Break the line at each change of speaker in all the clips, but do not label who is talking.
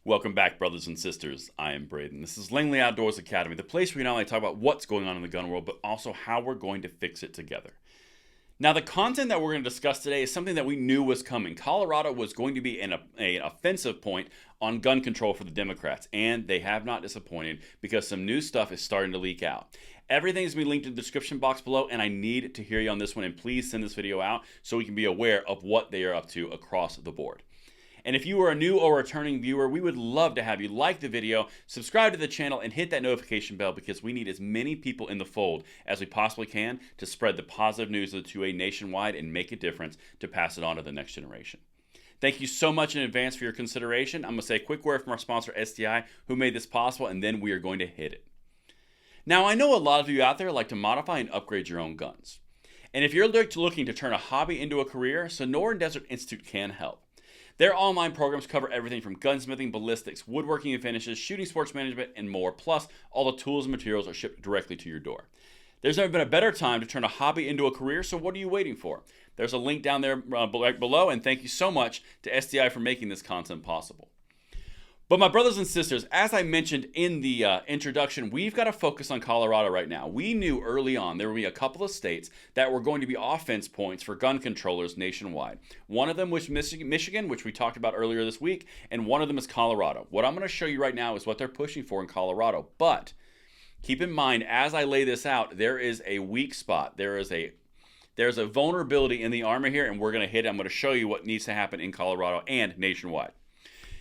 Welcome back, brothers and sisters. I am Braden. This is Langley Outdoors Academy, the place where we not only talk about what's going on in the gun world, but also how we're going to fix it together. Now, the content that we're going to discuss today is something that we knew was coming. Colorado was going to be an offensive point on gun control for the Democrats, and they have not disappointed because some new stuff is starting to leak out. Everything's going to be linked in the description box below, and I need to hear you on this one, and please send this video out so we can be aware of what they are up to across the board. And if you are a new or returning viewer, we would love to have you like the video, subscribe to the channel, and hit that notification bell because we need as many people in the fold as we possibly can to spread the positive news of the 2A nationwide and make a difference to pass it on to the next generation. Thank you so much in advance for your consideration. I'm going to say a quick word from our sponsor, STI, who made this possible, and then we are going to hit it. Now, I know a lot of you out there like to modify and upgrade your own guns. And if you're looking to turn a hobby into a career, Sonoran Desert Institute can help. Their online programs cover everything from gunsmithing, ballistics, woodworking and finishes, shooting sports management, and more. Plus, all the tools and materials are shipped directly to your door. There's never been a better time to turn a hobby into a career, so what are you waiting for? There's a link down there below, and thank you so much to SDI for making this content possible. But my brothers and sisters, as I mentioned in the introduction, we've got to focus on Colorado right now. We knew early on there would be a couple of states that were going to be offense points for gun controllers nationwide. One of them was Michigan, which we talked about earlier this week, and one of them is Colorado. What I'm going to show you right now is what they're pushing for in Colorado. But keep in mind, as I lay this out, there is a weak spot. There's a vulnerability in the armor here, and we're going to hit it. I'm going to show you what needs to happen in Colorado and nationwide.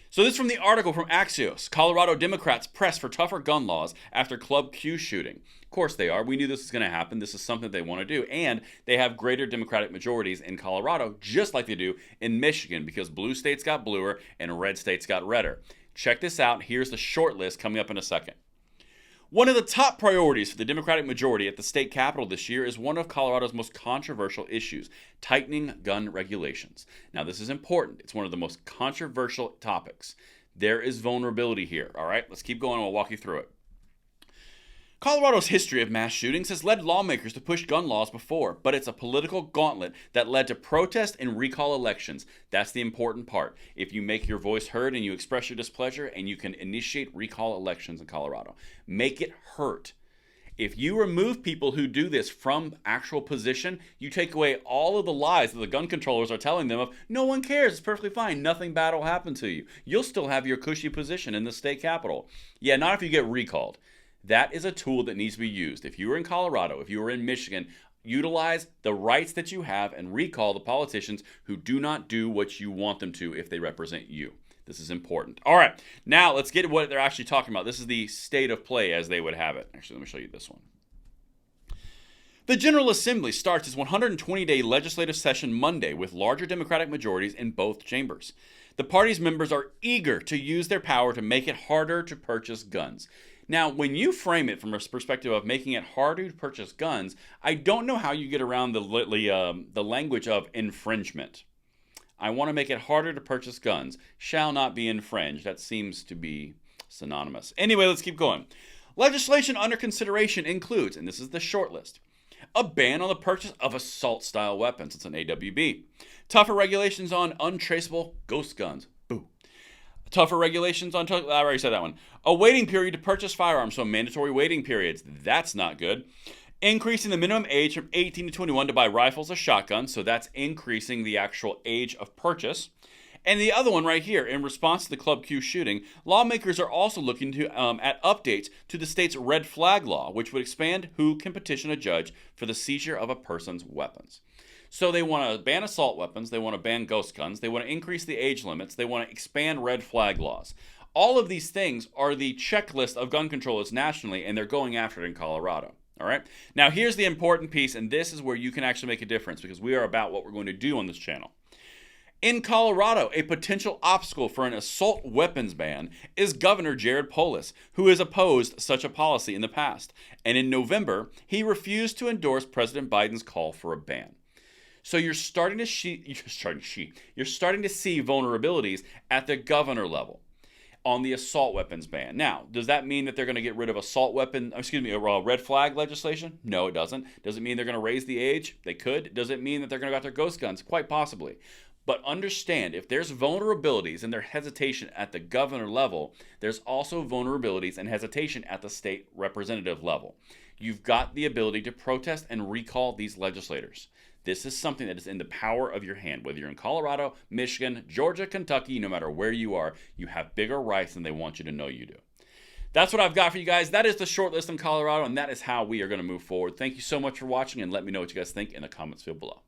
So this is from the article from Axios. Colorado Democrats press for tougher gun laws after Club Q shooting. Of course they are. We knew this was going to happen. This is something they want to do. And they have greater Democratic majorities in Colorado, just like they do in Michigan, because blue states got bluer and red states got redder. Check this out. Here's the short list coming up in a second. One of the top priorities for the Democratic majority at the state capitol this year is one of Colorado's most controversial issues, tightening gun regulations. Now, this is important. It's one of the most controversial topics. There is vulnerability here. All right, let's keep going and we'll walk you through it. Colorado's history of mass shootings has led lawmakers to push gun laws before, but it's a political gauntlet that led to protest and recall elections. That's the important part. If you make your voice heard and you express your displeasure, and you can initiate recall elections in Colorado. Make it hurt. If you remove people who do this from actual position, you take away all of the lies that the gun controllers are telling them of, no one cares, it's perfectly fine, nothing bad will happen to you. You'll still have your cushy position in the state capitol. Yeah, not if you get recalled. That is a tool that needs to be used. If you were in Colorado, if you were in Michigan, utilize the rights that you have and recall the politicians who do not do what you want them to if they represent you. This is important. All right, now let's get to what they're actually talking about. This is the state of play as they would have it. Actually, let me show you this one. The General Assembly starts its 120-day legislative session Monday with larger Democratic majorities in both chambers. The party's members are eager to use their power to make it harder to purchase guns. Now, when you frame it from a perspective of making it harder to purchase guns, I don't know how you get around the language of infringement. I want to make it harder to purchase guns. Shall not be infringed. That seems to be synonymous. Anyway, let's keep going. Legislation under consideration includes, and this is the short list, a ban on the purchase of assault-style weapons. It's an AWB. Tougher regulations on untraceable ghost guns. Boo. Tougher regulations on, I already said that one. A waiting period to purchase firearms, so mandatory waiting periods. That's not good. Increasing the minimum age from 18 to 21 to buy rifles or shotguns, so that's increasing the actual age of purchase. And the other one right here, in response to the Club Q shooting, lawmakers are also looking to at updates to the state's red flag law, which would expand who can petition a judge for the seizure of a person's weapons. So they want to ban assault weapons, they want to ban ghost guns, they want to increase the age limits, they want to expand red flag laws. All of these things are the checklist of gun controllers nationally, and they're going after it in Colorado. All right. Now, here's the important piece, and this is where you can actually make a difference because we are about what we're going to do on this channel. In Colorado, a potential obstacle for an assault weapons ban is Governor Jared Polis, who has opposed such a policy in the past. And in November, he refused to endorse President Biden's call for a ban. So you're starting to see vulnerabilities at the governor level on the assault weapons ban. Now, does that mean that they're going to get rid of red flag legislation? No, it doesn't. Does it mean they're going to raise the age? They could. Does it mean that they're going to go after ghost guns? Quite possibly. But understand, if there's vulnerabilities and there's hesitation at the governor level, there's also vulnerabilities and hesitation at the state representative level. You've got the ability to protest and recall these legislators. This is something that is in the power of your hand. Whether you're in Colorado, Michigan, Georgia, Kentucky, no matter where you are, you have bigger rights than they want you to know you do. That's what I've got for you guys. That is the short list in Colorado, and that is how we are going to move forward. Thank you so much for watching, and let me know what you guys think in the comments field below.